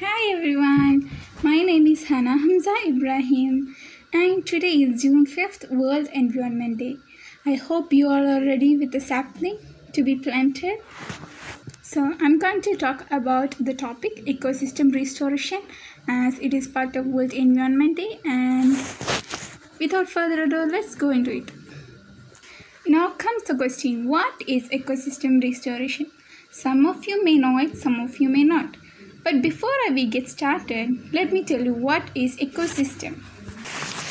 Hi everyone, my name is Hana Hamza Ibrahim and today is June 5th World Environment Day. I hope you all are ready with the sapling to be planted. So I'm going to talk about the topic ecosystem restoration as it is part of World Environment Day, and without further ado, let's go into it. Now comes the question, what is ecosystem restoration? Some of you may know it, some of you may not. But before we get started, let me tell you what is ecosystem.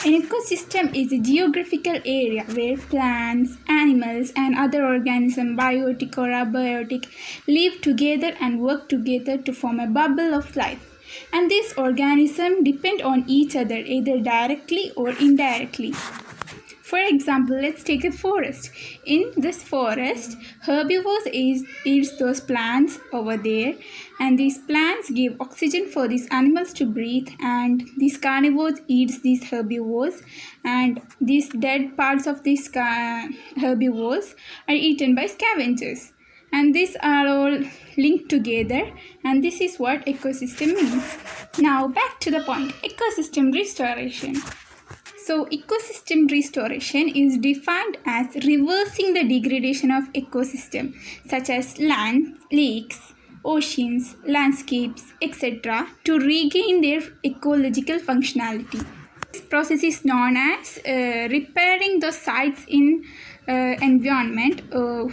An ecosystem is a geographical area where plants, animals, and other organisms, biotic or abiotic, live together and work together to form a bubble of life. And these organisms depend on each other either directly or indirectly. For example, let's take a forest. In this forest, herbivores eat those plants over there, and these plants give oxygen for these animals to breathe, and these carnivores eat these herbivores, and these dead parts of these herbivores are eaten by scavengers. And these are all linked together, and this is what ecosystem means. Now back to the point, ecosystem restoration. So, ecosystem restoration is defined as reversing the degradation of ecosystem such as land, lakes, oceans, landscapes, etc. to regain their ecological functionality. This process is known as repairing the sites in environment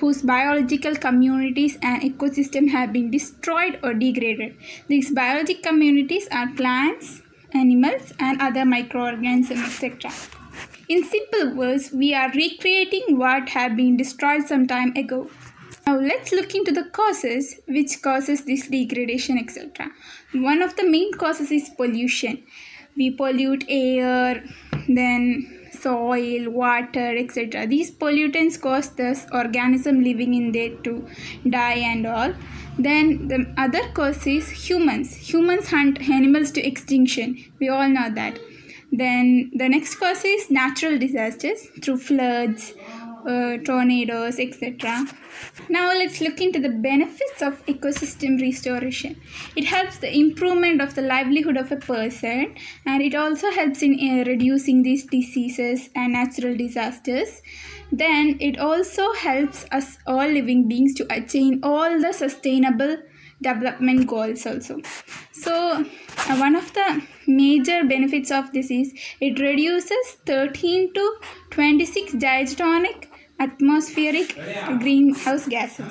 whose biological communities and ecosystem have been destroyed or degraded. These biological communities are plants, animals, and other microorganisms, etc. In simple words, we are recreating what have been destroyed some time ago. Now let's look into the causes which causes this degradation, etc. One of the main causes is pollution. We pollute air, then soil, water, etc. These pollutants cause this organism living in there to die and all. Then the other cause is humans. Humans hunt animals to extinction. We all know that. Then the next cause is natural disasters through floods, tornadoes, etc. Now let's look into the benefits of ecosystem restoration. It helps the improvement of the livelihood of a person, and it also helps in reducing these diseases and natural disasters. Then it also helps us all living beings to attain all the sustainable development goals also. So one of the major benefits of this is it reduces 13 to 26 diatonic atmospheric greenhouse gases.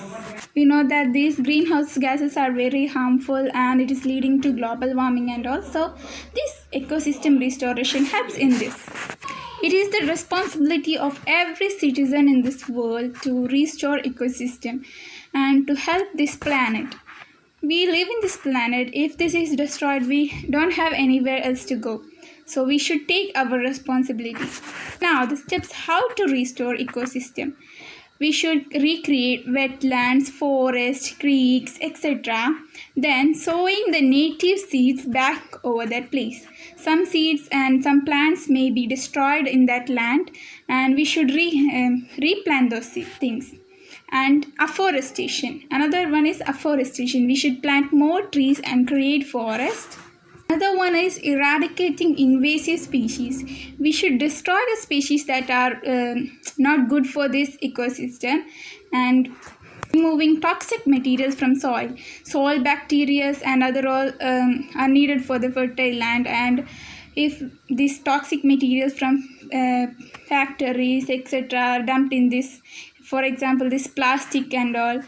We know that these greenhouse gases are very harmful and it is leading to global warming, and also this ecosystem restoration helps in this. It is the responsibility of every citizen in this world to restore ecosystem and to help this planet. We live in this planet. If this is destroyed, we don't have anywhere else to go. So we should take our responsibility. Now the steps how to restore ecosystem. We should recreate wetlands, forests, creeks, etc. Then sowing the native seeds back over that place. Some seeds and some plants may be destroyed in that land, and we should replant those things. And afforestation. Another one is afforestation. We should plant more trees and create forests. Another one is eradicating invasive species. We should destroy the species that are not good for this ecosystem, and removing toxic materials from soil. Soil bacteria and other all are needed for the fertile land, and if these toxic materials from factories, etc. are dumped in this, for example, this plastic and all,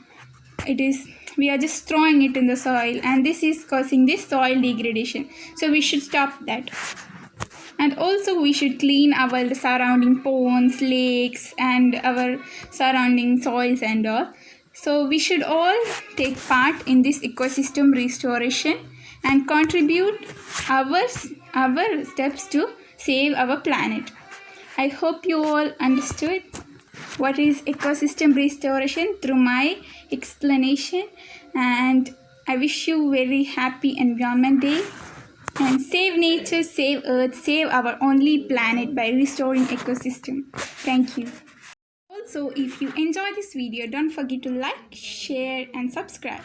we are just throwing it in the soil, and this is causing this soil degradation. So we should stop that. And also we should clean our surrounding ponds, lakes, and our surrounding soils and all. So we should all take part in this ecosystem restoration and contribute our steps to save our planet. I hope you all understood what is ecosystem restoration through my explanation, and I wish you very happy Environment Day, and save nature, save earth, save our only planet by restoring ecosystem. Thank you. Also, if you enjoy this video, don't forget to like, share and subscribe.